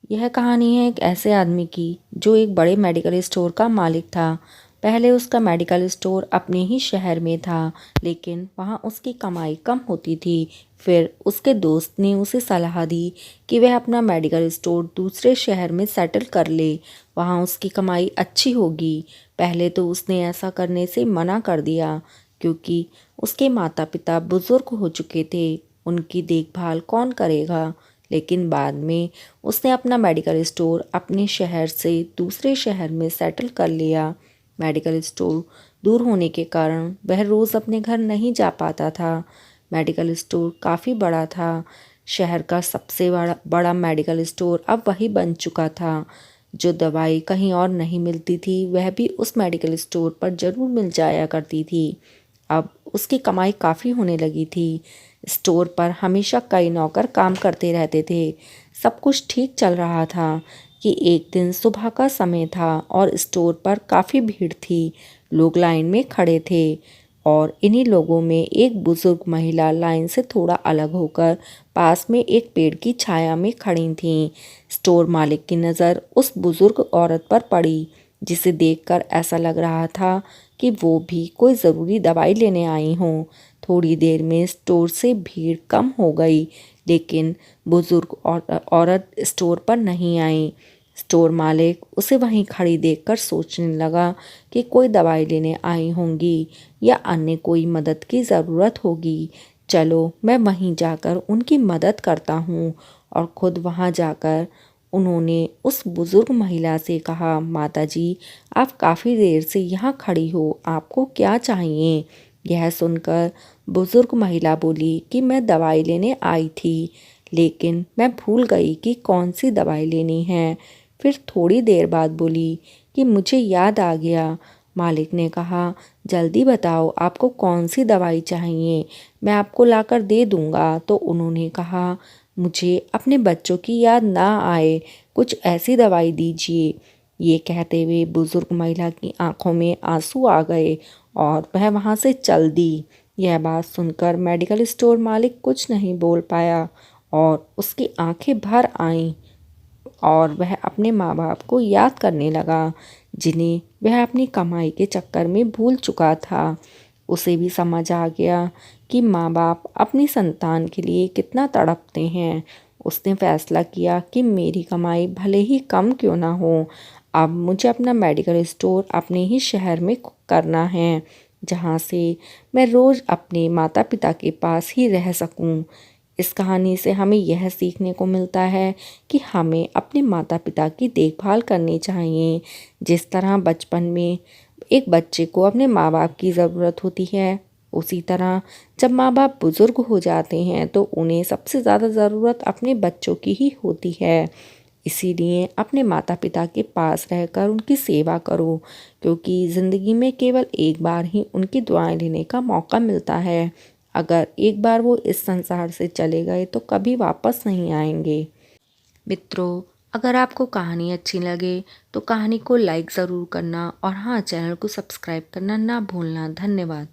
यह कहानी है एक ऐसे आदमी की जो एक बड़े मेडिकल स्टोर का मालिक था। पहले उसका मेडिकल स्टोर अपने ही शहर में था, लेकिन वहाँ उसकी कमाई कम होती थी। फिर उसके दोस्त ने उसे सलाह दी कि वह अपना मेडिकल स्टोर दूसरे शहर में सेटल कर ले, वहाँ उसकी कमाई अच्छी होगी। पहले तो उसने ऐसा करने से मना कर दिया, क्योंकि उसके माता पिता बुजुर्ग हो चुके थे, उनकी देखभाल कौन करेगा। लेकिन बाद में उसने अपना मेडिकल स्टोर अपने शहर से दूसरे शहर में सेटल कर लिया। मेडिकल स्टोर दूर होने के कारण वह रोज़ अपने घर नहीं जा पाता था। मेडिकल स्टोर काफ़ी बड़ा था। शहर का सबसे बड़ा बड़ा मेडिकल स्टोर अब वही बन चुका था। जो दवाई कहीं और नहीं मिलती थी, वह भी उस मेडिकल स्टोर पर ज़रूर मिल जाया करती थी। अब उसकी कमाई काफ़ी होने लगी थी। स्टोर पर हमेशा कई नौकर काम करते रहते थे। सब कुछ ठीक चल रहा था कि एक दिन सुबह का समय था और स्टोर पर काफ़ी भीड़ थी। लोग लाइन में खड़े थे और इन्हीं लोगों में एक बुजुर्ग महिला लाइन से थोड़ा अलग होकर पास में एक पेड़ की छाया में खड़ी थी। स्टोर मालिक की नज़र उस बुजुर्ग औरत पर पड़ी, जिसे देखकर ऐसा लग रहा था कि वो भी कोई ज़रूरी दवाई लेने आई हों। थोड़ी देर में स्टोर से भीड़ कम हो गई, लेकिन बुजुर्ग औरत स्टोर पर नहीं आई। स्टोर मालिक उसे वहीं खड़ी देखकर सोचने लगा कि कोई दवाई लेने आई होंगी या अन्य कोई मदद की ज़रूरत होगी। चलो मैं वहीं जाकर उनकी मदद करता हूँ। और खुद वहाँ जाकर उन्होंने उस बुजुर्ग महिला से कहा, माता जी, आप काफ़ी देर से यहाँ खड़ी हो, आपको क्या चाहिए? यह सुनकर बुजुर्ग महिला बोली कि मैं दवाई लेने आई थी, लेकिन मैं भूल गई कि कौन सी दवाई लेनी है। फिर थोड़ी देर बाद बोली कि मुझे याद आ गया। मालिक ने कहा, जल्दी बताओ आपको कौन सी दवाई चाहिए, मैं आपको लाकर दे दूँगा। तो उन्होंने कहा, मुझे अपने बच्चों की याद ना आए, कुछ ऐसी दवाई दीजिए। ये कहते हुए बुजुर्ग महिला की आंखों में आंसू आ गए और वह वहाँ से चल दी। यह बात सुनकर मेडिकल स्टोर मालिक कुछ नहीं बोल पाया और उसकी आंखें भर आईं और वह अपने माँ बाप को याद करने लगा, जिन्हें वह अपनी कमाई के चक्कर में भूल चुका था। उसे भी समझ आ गया कि माँ बाप अपनी संतान के लिए कितना तड़पते हैं। उसने फैसला किया कि मेरी कमाई भले ही कम क्यों ना हो, अब मुझे अपना मेडिकल स्टोर अपने ही शहर में करना है, जहाँ से मैं रोज़ अपने माता पिता के पास ही रह सकूँ। इस कहानी से हमें यह सीखने को मिलता है कि हमें अपने माता पिता की देखभाल करनी चाहिए। जिस तरह बचपन में एक बच्चे को अपने माँ बाप की ज़रूरत होती है, उसी तरह जब माँ बाप बुज़ुर्ग हो जाते हैं तो उन्हें सबसे ज़्यादा ज़रूरत अपने बच्चों की ही होती है। इसीलिए अपने माता पिता के पास रहकर उनकी सेवा करो, क्योंकि ज़िंदगी में केवल एक बार ही उनकी दुआएं लेने का मौका मिलता है। अगर एक बार वो इस संसार से चले गए तो कभी वापस नहीं आएंगे। मित्रों, अगर आपको कहानी अच्छी लगे तो कहानी को लाइक ज़रूर करना और हाँ, चैनल को सब्सक्राइब करना ना भूलना। धन्यवाद।